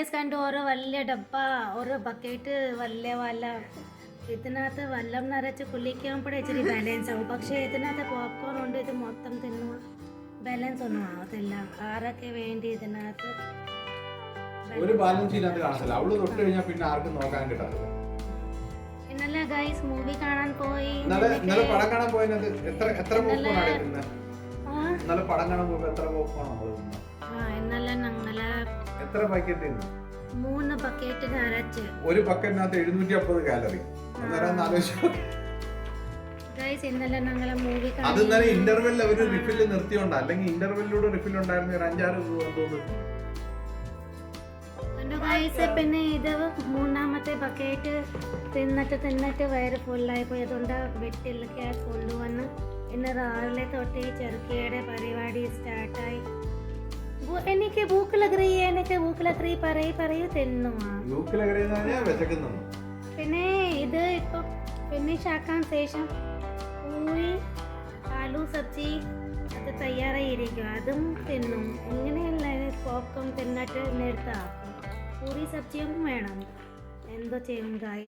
Guys കണ്ടു ഓരോ വലിയ ഡബ്ബ ഓരോ ബക്കറ്റ് വലിയ വല്ല ഇതിനകത്ത് വെള്ളം നിറച്ച് കുളിക്കുമ്പോഴേ ഇച്ചിരി ബാലൻസ് ആവും. പക്ഷേ ഇതിനകത്ത് പോപ്കോൺ ഉണ്ട്, ഇത് മൊത്തം തിന്നു ബാലൻസ് ഒന്നും ആവത്തില്ല. ആരൊക്കെ വേണ്ടി ഇതിനകത്ത് ഒരു ബാലൻസ് ഇതിനകത്ത് കാണത്തില്ല. അവള് തൊട്ട് കഴിഞ്ഞാൽ പിന്നെ ആർക്കും നോക്കാൻ കിട്ടാറില്ല. ഇന്നലെ ഗൈസ് മൂവി കാണാൻ പോയി. ഇന്നലെ പടം കാണാൻ പോയത് എത്ര പോപ്കോണാണ് തിന്നത്? ഇന്നലെ പടം കാണാൻ പോയപ്പോ എത്ര പോപ്കോണാണ് നമ്മൾ തിന്നത്? ഇന്നലെ ഞങ്ങള് എത്ര പാക്കറ്റ് തിന്നു? 3 ബക്കറ്റ് നിറച്ച്. ഒരു ബക്കറ്റിനകത്ത് 750 കാലറി. ഗൈസ് ഇന്നലെ ഞങ്ങള് മൂവി അത് ഇന്നലെ ഇന്റർവെല്ലിൽ അവര് റിഫില്ല് നിർത്തിയോണ്ടാ. അല്ലെങ്കിൽ ഇന്റർവെല്ലിലൂടെ റിഫിൽ ഉണ്ടായിരുന്ന ഒരു 5-6 തോന്നുന്നു. പിന്നെ ഇത് 3ാമത്തെ ബക്കറ്റ് തിന്നിട്ട് വയറ് ഫുള്ളായി പോയി. അതുകൊണ്ട് വെട്ടിലൊക്കെ കൊണ്ടുവന്ന് ഇന്ന് രാവിലെ തൊട്ട് ഈ ചെറുക്കയുടെ പരിപാടി സ്റ്റാർട്ടായി. എനിക്ക് ഭൂക്ക് ലഗ് റഹി പറയൂ തിന്നു. പിന്നെ ഇത് ഇപ്പൊ ഫിനിഷ് ആക്കാൻ ശേഷം പൂരി ആലു സബ്ജി അത് തയ്യാറായിരിക്കും, അതും തിന്നും. ഇങ്ങനെയല്ല പോപ്കോൺ തിന്നിട്ട് നേരത്തെ ആക്കും. പൂരി സബ്ജിയും വേണം. എന്തോ ചെയ്യും ഗായ്.